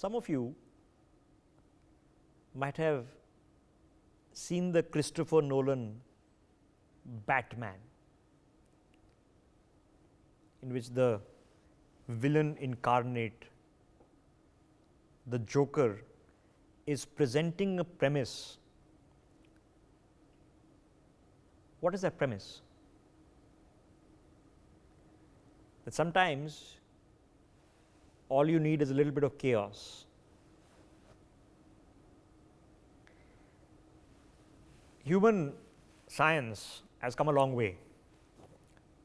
Some of you might have seen the Christopher Nolan Batman, in which the villain incarnate, the Joker, is presenting a premise. What is that premise? That sometimes all you need is a little bit of chaos. Human science has come a long way.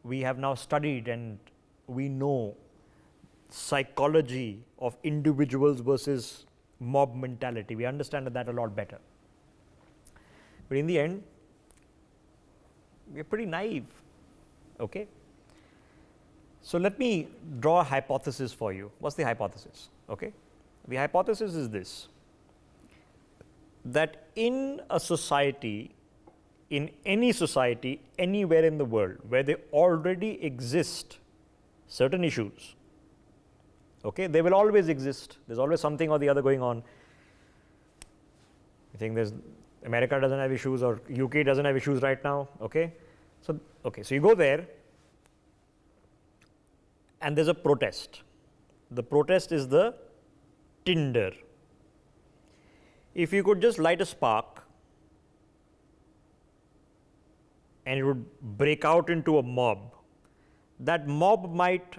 We have now studied and we know psychology of individuals versus mob mentality. We understand that a lot better. But in the end, we're pretty naive. Okay? So let me draw a hypothesis for you. What's the hypothesis? Okay? The hypothesis is this: that in a society, in any society, anywhere in the world, where there already exist certain issues, okay, they will always exist. There's always something or the other going on. I think America doesn't have issues, or UK doesn't have issues right now. Okay, so you go there, and there's a protest. The protest is the tinder. If you could just light a spark, and it would break out into a mob, that mob might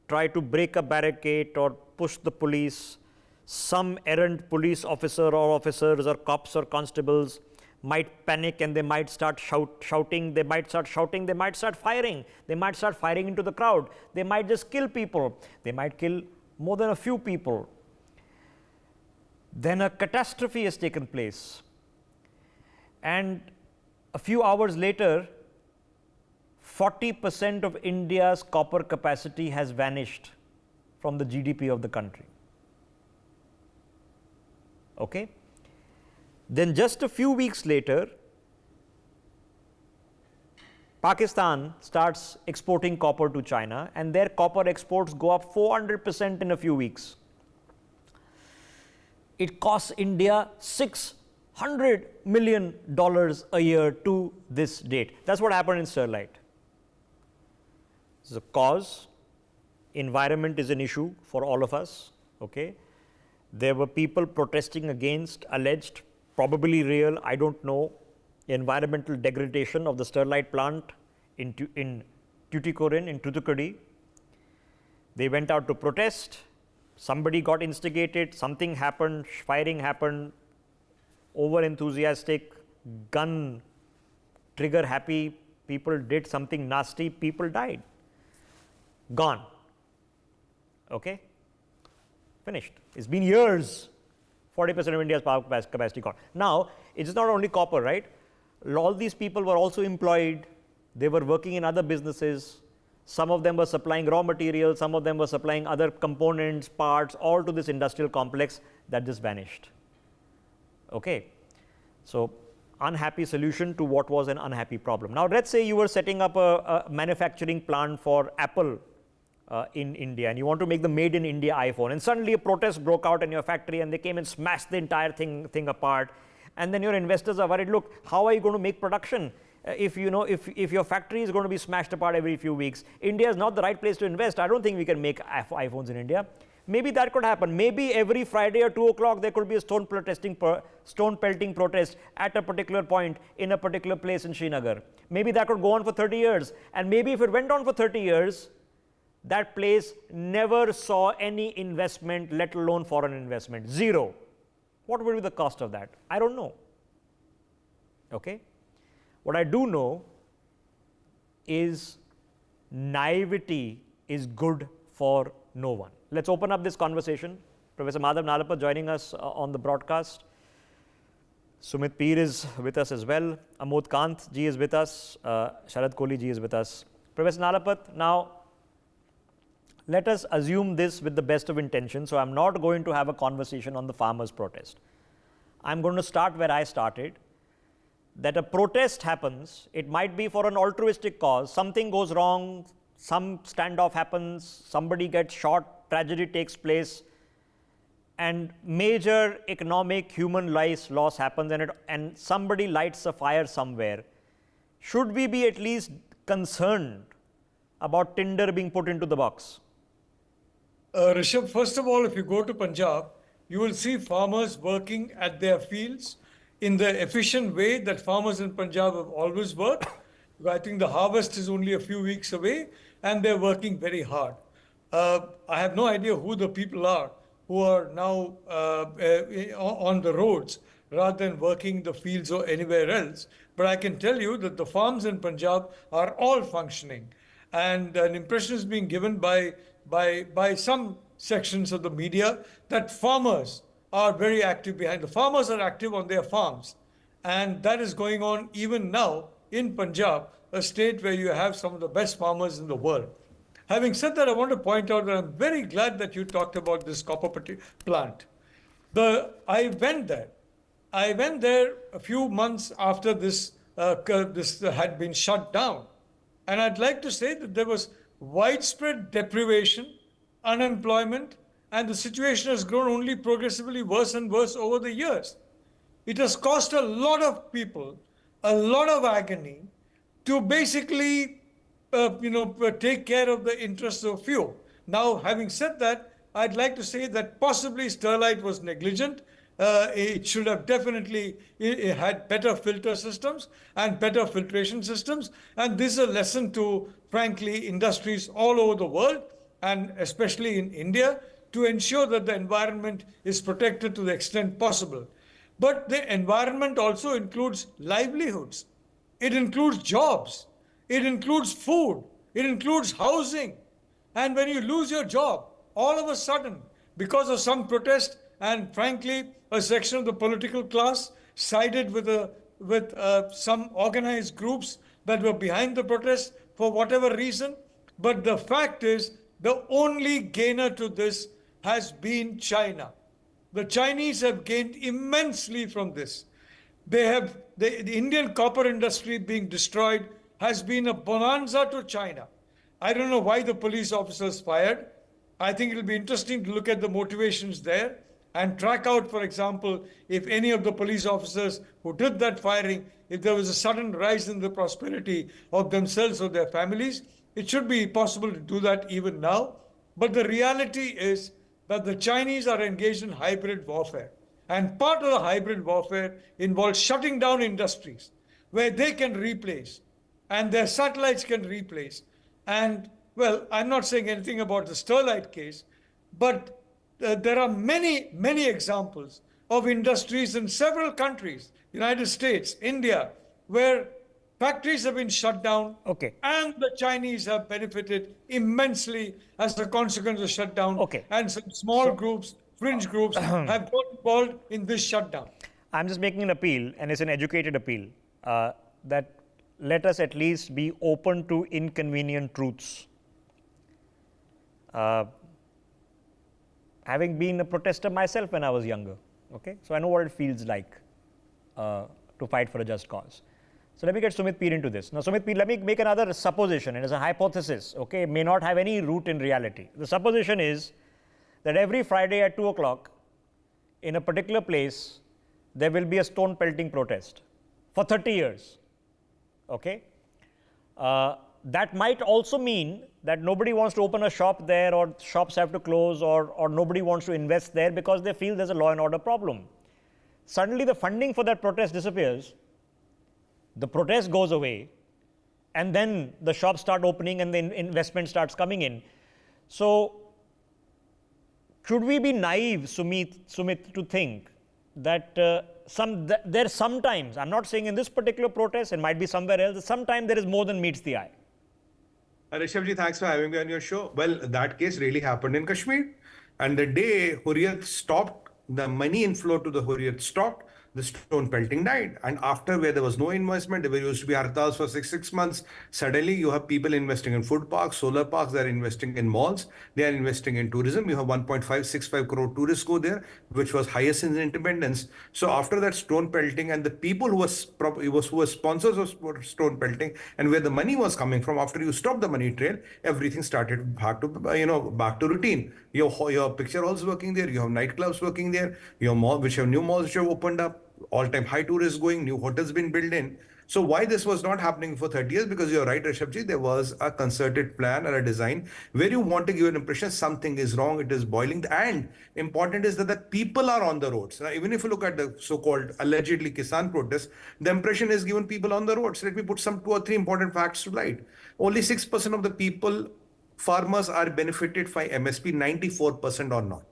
try to break a barricade or push the police. Some errant police officer or officers or cops or constables might panic and they might start shouting, they might start firing, they might start firing into the crowd, they might just kill people, they might kill more than a few people. Then a catastrophe has taken place, and a few hours later, 40% of India's copper capacity has vanished from the GDP of the country. Okay? Then just a few weeks later, Pakistan starts exporting copper to China, and their copper exports go up 400% in a few weeks. It costs India $600 million a year to this date. That's what happened in Sterlite. The cause, environment is an issue for all of us. Okay, there were people protesting against alleged, probably real, I don't know, environmental degradation of the Sterlite plant in Tuticorin, in Thoothukudi. They went out to protest. Somebody got instigated. Something happened. Firing happened. Over enthusiastic, gun trigger happy people did something nasty. People died. Gone. Okay? Finished. It's been years. 40% of India's power capacity gone. Now, it's not only copper, right? All these people were also employed. They were working in other businesses. Some of them were supplying raw materials. Some of them were supplying other components, parts, all to this industrial complex that just vanished. Okay? So, unhappy solution to what was an unhappy problem. Now, let's say you were setting up a manufacturing plant for Apple in India, and you want to make the made in India iPhone, and suddenly a protest broke out in your factory and they came and smashed the entire thing apart, and then your investors are worried, look, how are you going to make production if your factory is going to be smashed apart every few weeks? India is not the right place to invest. I don't think we can make iPhones in India. Maybe that could happen. Maybe every Friday at 2 o'clock there could be a stone pelting protest at a particular point in a particular place in Srinagar. Maybe that could go on for 30 years. And maybe if it went on for 30 years, that place never saw any investment, let alone foreign investment. Zero. What would be the cost of that? I don't know. Okay? What I do know is naivety is good for no one. Let's open up this conversation. Professor Madhav Nalapat joining us on the broadcast. Sumit Peer is with us as well. Amod Kant ji is with us. Sharad Kohli ji is with us. Professor Nalapat, now let us assume this with the best of intention. So I'm not going to have a conversation on the farmers' protest. I'm going to start where I started. That a protest happens, it might be for an altruistic cause, something goes wrong, some standoff happens, somebody gets shot, tragedy takes place, and major economic human life loss happens, and somebody lights a fire somewhere, should we be at least concerned about tinder being put into the box? Rishabh, first of all, if you go to Punjab, you will see farmers working at their fields in the efficient way that farmers in Punjab have always worked. I think the harvest is only a few weeks away, and they're working very hard. I have no idea who the people are who are now on the roads rather than working the fields or anywhere else. But I can tell you that the farms in Punjab are all functioning. And an impression is being given by some sections of the media that farmers are very active behind. The farmers are active on their farms. And that is going on even now in Punjab, a state where you have some of the best farmers in the world. Having said that, I want to point out that I'm very glad that you talked about this copper plant. I went there. I went there a few months after this had been shut down. And I'd like to say that there was widespread deprivation, unemployment, and the situation has grown only progressively worse and worse over the years. It has cost a lot of people a lot of agony to basically take care of the interests of few. Now, having said that, I'd like to say that possibly Sterlite was negligent. It should have definitely had better filter systems and better filtration systems. And this is a lesson to, frankly, industries all over the world, and especially in India, to ensure that the environment is protected to the extent possible. But the environment also includes livelihoods. It includes jobs. It includes food. It includes housing. And when you lose your job, all of a sudden, because of some protest, and frankly, a section of the political class sided with some organized groups that were behind the protest for whatever reason. But the fact is, the only gainer to this has been China. The Chinese have gained immensely from this. The Indian copper industry being destroyed has been a bonanza to China. I don't know why the police officers fired. I think it'll be interesting to look at the motivations there and track out, for example, if any of the police officers who did that firing, if there was a sudden rise in the prosperity of themselves or their families. It should be possible to do that even now. But the reality is that the Chinese are engaged in hybrid warfare. And part of the hybrid warfare involves shutting down industries where they can replace and their satellites can replace. And, well, I'm not saying anything about the Sterlite case, but there are many, many examples of industries in several countries, United States, India, where factories have been shut down, and the Chinese have benefited immensely as a consequence of shutdown. And some small groups, fringe groups, have got involved in this shutdown. I'm just making an appeal, and it's an educated appeal, that let us at least be open to inconvenient truths. Having been a protester myself when I was younger, so I know what it feels like to fight for a just cause. So let me get Sumit Peer into this. Now, Sumit Peer, let me make another supposition. It is a hypothesis, it may not have any root in reality. The supposition is that every Friday at 2 o'clock in a particular place, there will be a stone pelting protest for 30 years, that might also mean that nobody wants to open a shop there, or shops have to close, or nobody wants to invest there because they feel there's a law and order problem. Suddenly, the funding for that protest disappears. The protest goes away, and then the shops start opening and the investment starts coming in. So, should we be naive, Sumit, to think that there sometimes, I'm not saying in this particular protest, it might be somewhere else, sometimes there is more than meets the eye? Rishabh ji, thanks for having me on your show. Well, that case really happened in Kashmir. And the day Hurriyat stopped, the money inflow to the Hurriyat stopped, the stone pelting died. And after, where there was no investment, there used to be hartals for six months. Suddenly, you have people investing in food parks, solar parks, they're investing in malls, they are investing in tourism. You have 1.565 crore tourists go there, which was highest since independence. So after that stone pelting, and the people who were sponsors of stone pelting, and where the money was coming from, after you stopped the money trail, everything started back to routine. Your picture halls working there, you have nightclubs working there, your mall, which have new malls which have opened up, all-time high tourists going, new hotels been built in. So why this was not happening for 30 years? Because you're right, Rishabh, there was a concerted plan or a design where you want to give an impression something is wrong, it is boiling. And important is that the people are on the roads. Now, even if you look at the so-called allegedly Kisan protests, the impression is given people on the roads. Let me put some 2 or 3 important facts to light. Only 6% of the people, farmers, are benefited by MSP, 94% or not.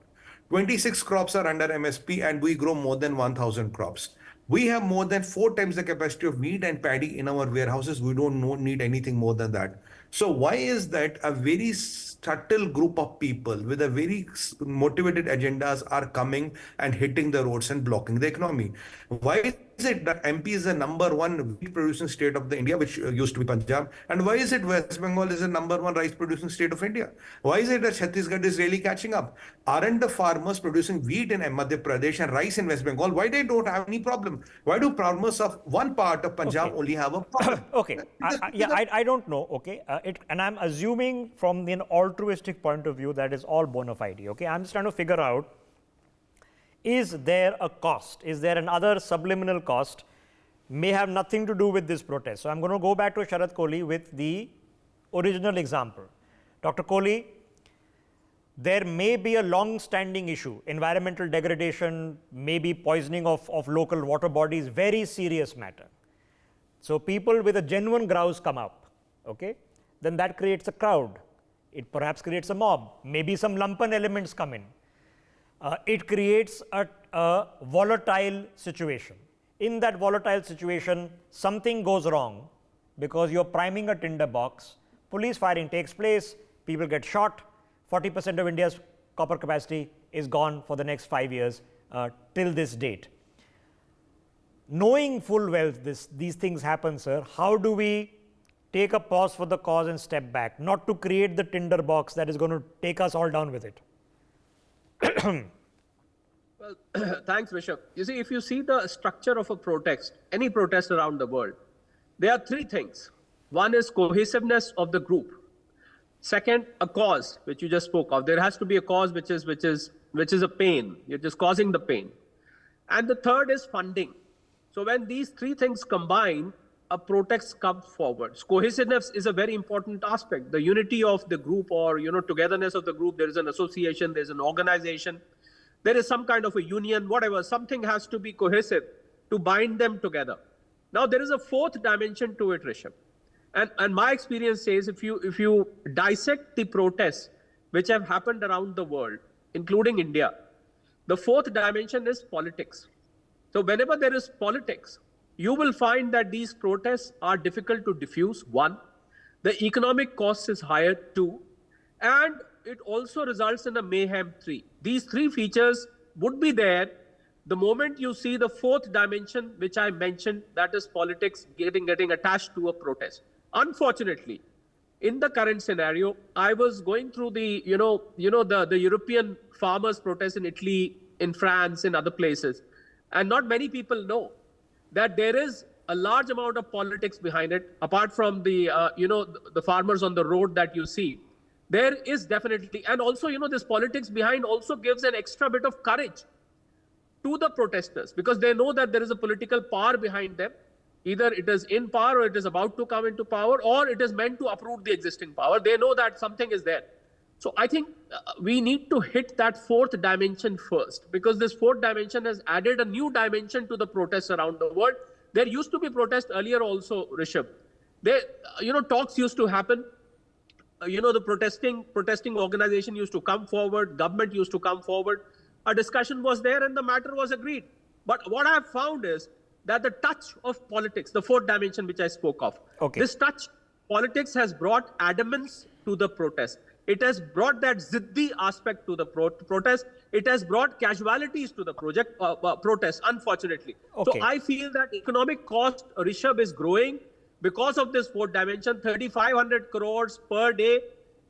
26 crops are under MSP, and we grow more than 1,000 crops. We have more than 4 times the capacity of wheat and paddy in our warehouses. We don't need anything more than that. So why is that a very subtle group of people with a very motivated agendas are coming and hitting the roads and blocking the economy? Why is it that MP is the number 1 wheat producing state of the India, which used to be Punjab? And why is it West Bengal is the number 1 rice producing state of India? Why is it that Chhattisgarh is really catching up? Aren't the farmers producing wheat in Madhya Pradesh and rice in West Bengal? Why they don't have any problem? Why do farmers of one part of Punjab only have a problem? Okay, I don't know. Okay, and I'm assuming from an altruistic point of view that is all bona fide. Okay, I'm just trying to figure out, is there a cost? Is there another subliminal cost? May have nothing to do with this protest. So I'm going to go back to Sharad Kohli with the original example. Dr. Kohli, there may be a long-standing issue, environmental degradation, maybe poisoning of local water bodies, very serious matter. So people with a genuine grouse come up, okay? Then that creates a crowd. It perhaps creates a mob. Maybe some lumpen elements come in. It creates a volatile situation. In that volatile situation, something goes wrong because you're priming a tinderbox, police firing takes place, people get shot, 40% of India's copper capacity is gone for the next 5 years till this date. Knowing full well these things happen, sir, how do we take a pause for the cause and step back, not to create the tinderbox that is going to take us all down with it? Well, thanks, Rishabh. You see, if you see the structure of a protest, any protest around the world, there are 3 things. One is cohesiveness of the group. Second, a cause, which you just spoke of. There has to be a cause which is a pain. You're just causing the pain. And the third is funding. So when these 3 things combine, a protest comes forward. Cohesiveness is a very important aspect. The unity of the group, or togetherness of the group. There is an association, there's an organization, there is some kind of a union, whatever. Something has to be cohesive to bind them together. Now there is a 4th dimension to it, Rishabh. And my experience says, if you dissect the protests which have happened around the world, including India, the 4th dimension is politics. So whenever there is politics, you will find that these protests are difficult to diffuse, 1. The economic cost is higher, 2. And it also results in a mayhem, 3. These 3 features would be there the moment you see the 4th dimension, which I mentioned, that is politics getting attached to a protest. Unfortunately, in the current scenario, I was going through the European farmers' protests in Italy, in France, in other places, and not many people know that there is a large amount of politics behind it. Apart from the the farmers on the road that you see, there is definitely, and also this politics behind also gives an extra bit of courage to the protesters, because they know that there is a political power behind them. Either it is in power, or it is about to come into power, or it is meant to uproot the existing power. They know that something is there. So I think we need to hit that 4th dimension first, because this 4th dimension has added a new dimension to the protests around the world. There used to be protests earlier also, Rishabh. Talks used to happen. The protesting organization used to come forward, government used to come forward. A discussion was there and the matter was agreed. But what I have found is that the touch of politics, the 4th dimension which I spoke of, this touch politics has brought adamance to the protest. It has brought that ziddi aspect to the protest. It has brought casualties to the protest, unfortunately. So Okay. I feel that economic cost, Rishabh, is growing because of this fourth dimension, 3,500 crores per day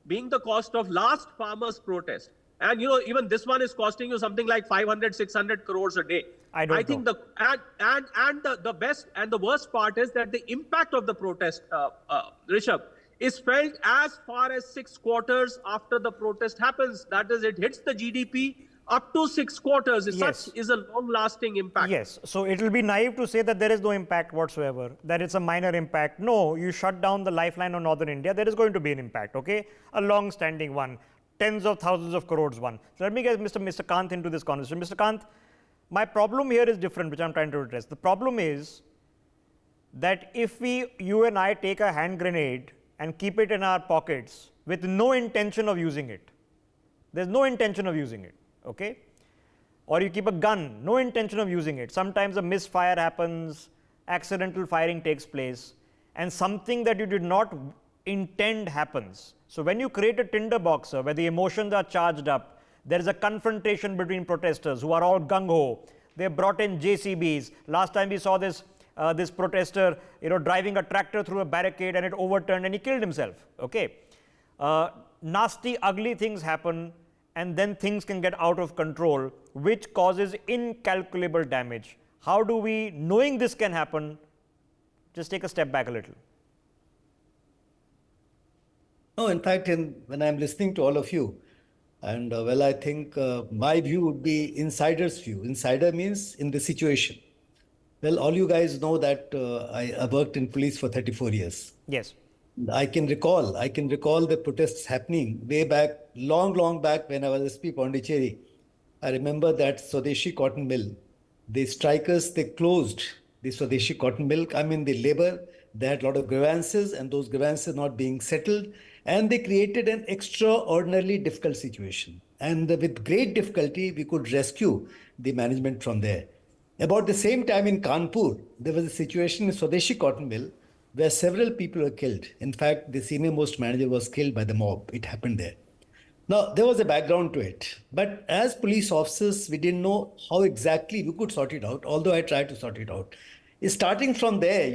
being the cost of last farmers' protest. And even this one is costing you something like 500, 600 crores a day. I don't think know. the best and the worst part is that the impact of the protest, Rishabh, is felt as far as 6 quarters after the protest happens. That is, it hits the GDP up to 6 quarters. Yes. Such is a long-lasting impact. Yes, so it will be naive to say that there is no impact whatsoever, that it's a minor impact. No, you shut down the lifeline on northern India, there is going to be an impact, okay? A long-standing one, tens of thousands of crores one. So let me get Mr. Kant into this conversation. Mr. Kant, my problem here is different, which I'm trying to address. The problem is that if you and I take a hand grenade and keep it in our pockets with no intention of using it, there's no intention of using it, okay? Or you keep a gun, no intention of using it. Sometimes a misfire happens, accidental firing takes place, and something that you did not intend happens. So when you create a tinderboxer where the emotions are charged up, there is a confrontation between protesters who are all gung-ho. They brought in JCBs. Last time we saw this protester, driving a tractor through a barricade, and it overturned and he killed himself. Okay, nasty, ugly things happen, and then things can get out of control, which causes incalculable damage. How do we, knowing this can happen, just take a step back a little? No, in fact, when I'm listening to all of you, and I think my view would be insider's view. Insider means in the situation. Well, all you guys know that I worked in police for 34 years. Yes. I can recall the protests happening way back, long back when I was SP Pondicherry. I remember that Swadeshi cotton mill. The strikers, they closed the Swadeshi cotton mill. I mean, the labor, they had a lot of grievances, and those grievances not being settled. And they created an extraordinarily difficult situation. And with great difficulty, we could rescue the management from there. About the same time in Kanpur, there was a situation in Swadeshi cotton mill where several people were killed. In fact, the senior most manager was killed by the mob. It happened there. Now, there was a background to it. But as police officers, we didn't know how exactly we could sort it out, although I tried to sort it out. Starting from there,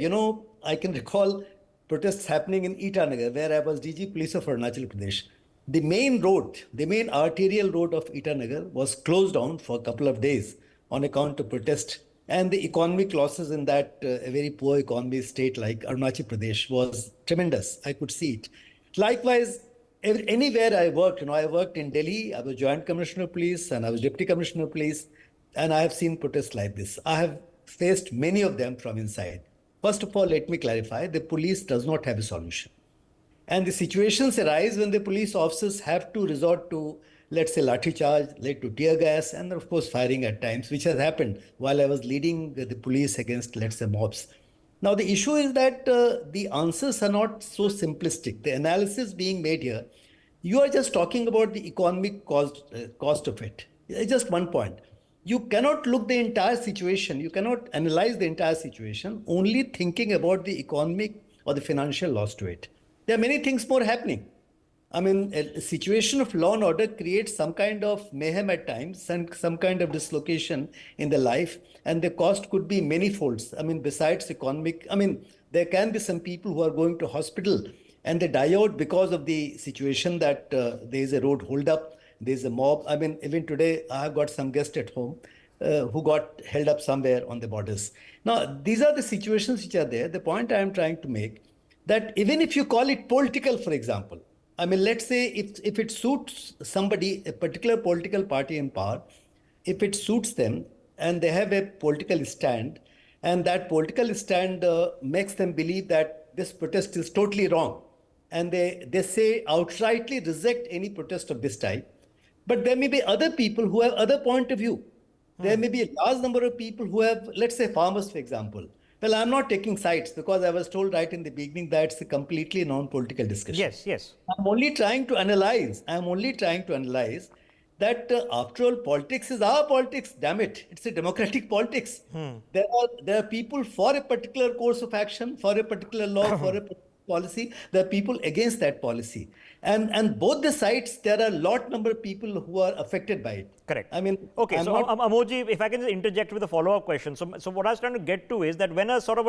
I can recall protests happening in Itanagar, where I was DG Police of Arunachal Pradesh. The main arterial road of Itanagar was closed down for a couple of days on account of protest. And the economic losses in that a very poor economy state like Arunachal Pradesh was tremendous. I could see it. Likewise, anywhere I worked, I worked in Delhi, I was Joint Commissioner of Police and I was Deputy Commissioner of Police, and I have seen protests like this. I have faced many of them from inside. First of all, let me clarify, the police does not have a solution. And the situations arise when the police officers have to resort to, let's say, lathi charge, led to tear gas, and of course firing at times, which has happened while I was leading the police against, let's say, mobs. Now, the issue is that the answers are not so simplistic. The analysis being made here, you are just talking about the economic cost of it. Just one point. You cannot look the entire situation. You cannot analyze the entire situation only thinking about the economic or the financial loss to it. There are many things more happening. I mean, a situation of law and order creates some kind of mayhem at times and some kind of dislocation in the life, and the cost could be many folds. I mean, besides economic, there can be some people who are going to hospital and they die out because of the situation that there is a road holdup, there is a mob. Even today, I have got some guests at home who got held up somewhere on the borders. Now, these are the situations which are there. The point I am trying to make, that even if you call it political, for example, let's say if it suits somebody, a particular political party in power, if it suits them and they have a political stand, and that political stand makes them believe that this protest is totally wrong, and they say outrightly reject any protest of this type, but there may be other people who have other point of view. There may be a large number of people who have, let's say, farmers, for example. Well, I'm not taking sides because I was told right in the beginning that it's a completely non-political discussion. Yes. I'm only trying to analyze that after all, politics is our politics. Damn it, it's a democratic politics. There are people for a particular course of action, for a particular law, for a particular policy. There are people against that policy. And both the sides, there are a lot number of people who are affected by it. Correct. I mean, okay. I'm So, not, Amoji, if I can just interject with a follow-up question. So what I was trying to get to is that when a sort of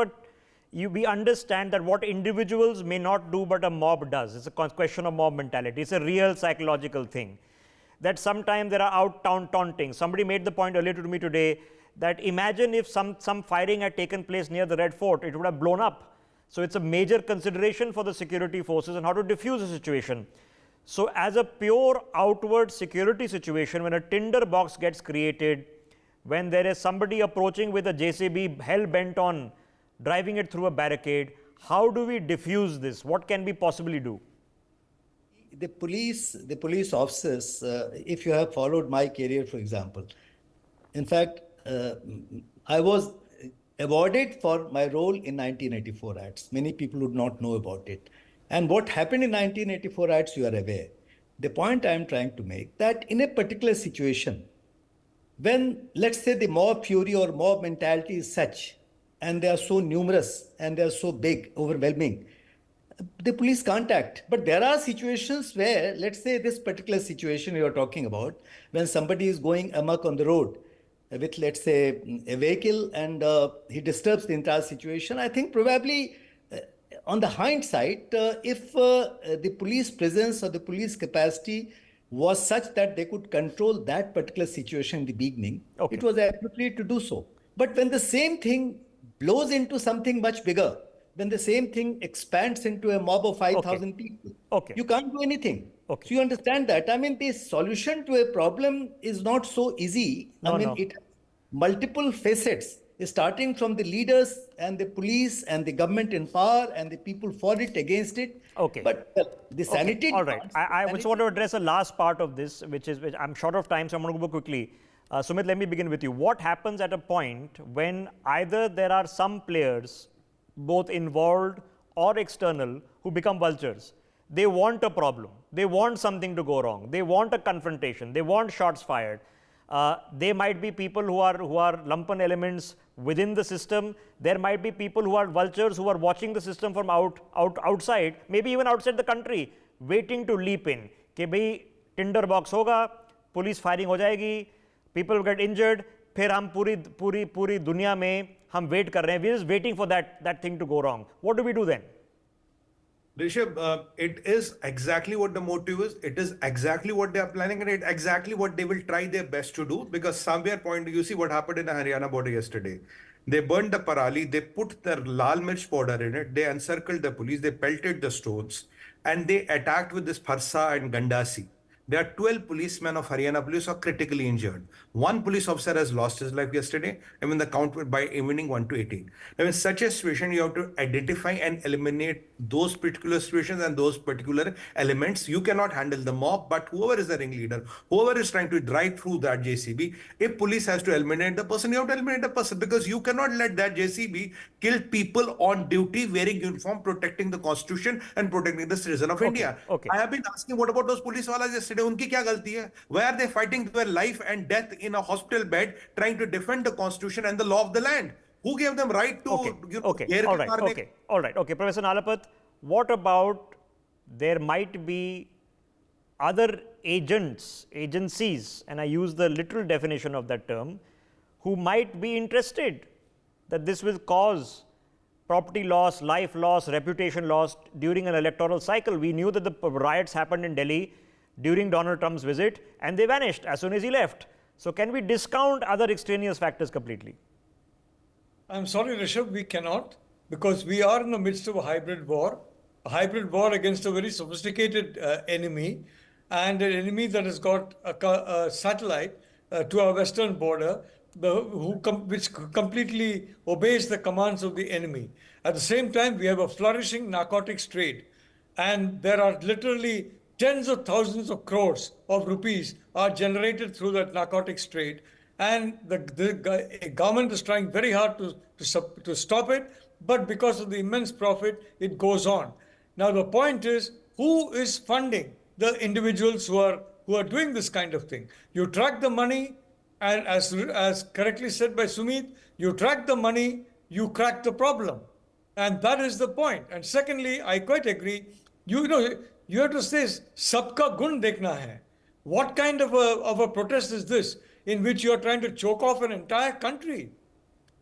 we understand that what individuals may not do, but a mob does. It's a question of mob mentality. It's a real psychological thing. That sometimes there are out taunting. Somebody made the point earlier to me today that imagine if some firing had taken place near the Red Fort, it would have blown up. So it's a major consideration for the security forces and how to diffuse the situation. So as a pure outward security situation, when a tinder box gets created, when there is somebody approaching with a JCB hell bent on driving it through a barricade, how do we diffuse this? What can we possibly do? the police officers, if you have followed my career, for example, in fact, I was awarded for my role in 1984 acts. Many people would not know about it. And what happened in 1984 acts, you are aware. The point I am trying to make, that in a particular situation, when, let's say, the mob fury or mob mentality is such, and they are so numerous and they are so big, overwhelming, the police can't act. But there are situations where, let's say this particular situation you are talking about, when somebody is going amok on the road with, let's say, a vehicle and he disturbs the entire situation, I think probably on the hindsight, if the police presence or the police capacity was such that they could control that particular situation in the beginning, okay, it was appropriate to do so. But when the same thing blows into something much bigger, when the same thing expands into a mob of 5,000 people, okay, you can't do anything. Okay. So you understand that. I mean, the solution to a problem is not so easy. No, I mean, no. it has multiple facets, starting from the leaders and the police and the government in power and the people for it, against it. Okay. But the sanity. Okay. All right. I just want to address the last part of this, which I'm short of time, so I'm going to go quickly. Sumit, let me begin with you. What happens at a point when either there are some players, both involved or external, who become vultures? They want a problem. They want something to go wrong. They want a confrontation. They want shots fired. They might be people who are lumpen elements within the system. There might be people who are vultures who are watching the system from outside, maybe even outside the country, waiting to leap in. कि भाई tinder box होगा, police firing हो जाएगी, people will get injured, फिर हम पूरी दुनिया में हम wait कर रहे हैं. We are just waiting for that thing to go wrong. What do we do then? Rishabh, it is exactly what the motive is. It is exactly what they are planning, and it exactly what they will try their best to do. Because somewhere point, you see what happened in the Haryana border yesterday. They burned the parali, they put their lal mirch powder in it, they encircled the police, they pelted the stones, and they attacked with this farsa and gandasi. There are 12 policemen of Haryana police are critically injured. One police officer has lost his life yesterday. I mean, the count went by evening 1 to 18. Now, in such a situation, you have to identify and eliminate those particular situations and those particular elements. You cannot handle the mob, but whoever is the ringleader, whoever is trying to drive through that JCB, if police has to eliminate the person, you have to eliminate the person, because you cannot let that JCB kill people on duty, wearing uniform, protecting the constitution and protecting the citizen of India. Okay. I have been asking, what about those police walas yesterday? उनकी क्या गलती है? Why are they fighting their life and death in a hospital bed, trying to defend the constitution and the law of the land? Who gave them right to? Okay. All right. Okay. Professor Nalapat, what about there might be other agencies, and I use the literal definition of that term, who might be interested that this will cause property loss, life loss, reputation loss during an electoral cycle? We knew that the riots happened in Delhi during Donald Trump's visit, and they vanished as soon as he left. So can we discount other extraneous factors completely? I'm sorry, Rishabh, we cannot, because we are in the midst of a hybrid war against a very sophisticated enemy, and an enemy that has got a satellite to our western border, which completely obeys the commands of the enemy. At the same time, we have a flourishing narcotics trade, and there are literally tens of thousands of crores of rupees are generated through that narcotics trade, and the government is trying very hard to stop it, but because of the immense profit, it goes on. Now the point is, who is funding the individuals who are doing this kind of thing? You track the money, and as correctly said by Sumit, you track the money, you crack the problem, and that is the point. And secondly, I quite agree. you have to say, sabka gun dekhna hai. What kind of a protest is this in which you are trying to choke off an entire country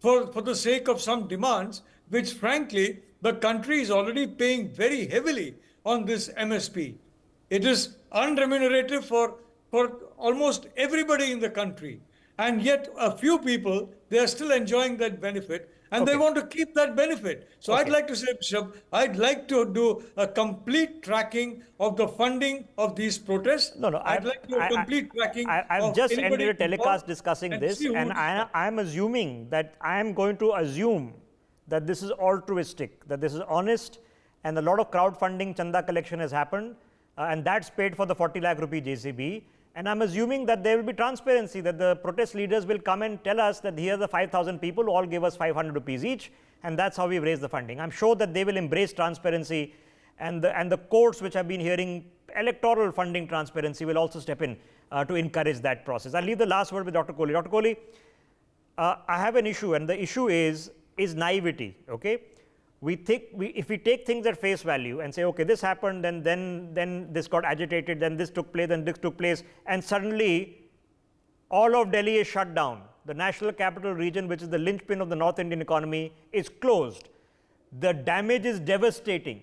for the sake of some demands, which frankly, the country is already paying very heavily on this MSP. It is unremunerative for almost everybody in the country. And yet a few people, they are still enjoying that benefit and they want to keep that benefit. So I'd like to say, Bishop, I'd like to do a complete tracking of the funding of these protests. I'd like to do a complete tracking. I've just ended a telecast discussing this, and I'm assuming that I am going to assume that this is altruistic, that this is honest, and a lot of crowdfunding, chanda collection has happened, and that's paid for the 40 lakh rupee JCB. And I'm assuming that there will be transparency, that the protest leaders will come and tell us that here are the 5,000 people who all give us 500 rupees each, and that's how we've raised the funding. I'm sure that they will embrace transparency, and the courts which have been hearing electoral funding transparency will also step in to encourage that process. I'll leave the last word with Dr. Kohli. Dr. Kohli, I have an issue, and the issue is naivety. Okay, if we take things at face value and say, okay, this happened, then this got agitated, then this took place, then this took place, and suddenly all of Delhi is shut down. The National Capital Region, which is the linchpin of the North Indian economy, is closed. The damage is devastating,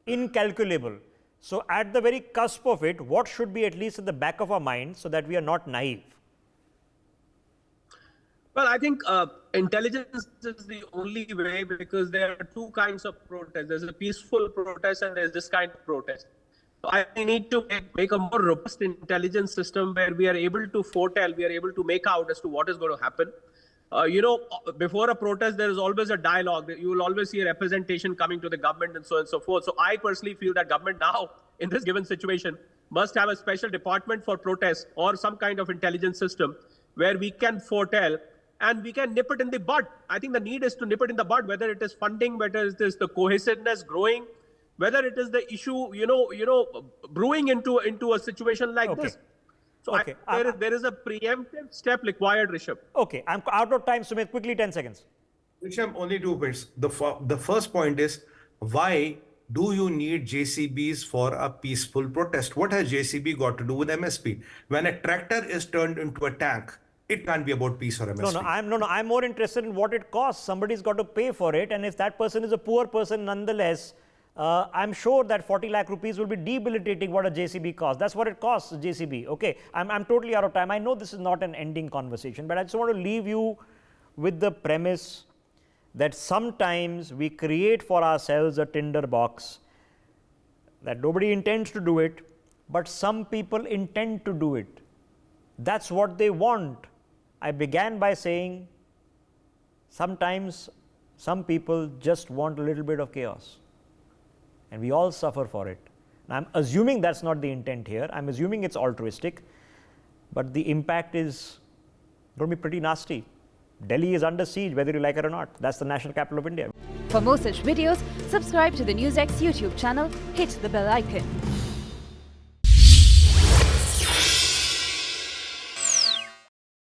incalculable. So at the very cusp of it, what should be at least at the back of our mind so that we are not naive? Well, I think intelligence is the only way, because there are two kinds of protest. There's a peaceful protest and there's this kind of protest. So I need to make a more robust intelligence system where we are able to foretell, we are able to make out as to what is going to happen. Before a protest, there is always a dialogue. You will always see a representation coming to the government and so on and so forth. So I personally feel that government now, in this given situation, must have a special department for protests or some kind of intelligence system where we can foretell and we can nip it in the bud. I think the need is to nip it in the bud, whether it is funding, whether it is the cohesiveness growing, whether it is the issue, brewing into a situation like this. So there is a preemptive step required, Rishabh. Okay, I'm out of time, Sumit. Quickly, 10 seconds. Rishabh, only 2 points. The first point is, why do you need JCBs for a peaceful protest? What has JCB got to do with MSP? When a tractor is turned into a tank, it can't be about peace or MSP. I'm more interested in what it costs. Somebody's got to pay for it, and if that person is a poor person nonetheless, I'm sure that 40 lakh rupees will be debilitating what a JCB costs. That's what it costs, JCB. Okay, I'm totally out of time. I know this is not an ending conversation, but I just want to leave you with the premise that sometimes we create for ourselves a tinder box that nobody intends to do it, but some people intend to do it. That's what they want. I began by saying sometimes some people just want a little bit of chaos, and we all suffer for it. And I'm assuming that's not the intent here. I'm assuming it's altruistic, but the impact is going to be pretty nasty. Delhi is under siege, whether you like it or not. That's the national capital of India. For more such videos, subscribe to the NewsX YouTube channel, hit the bell icon.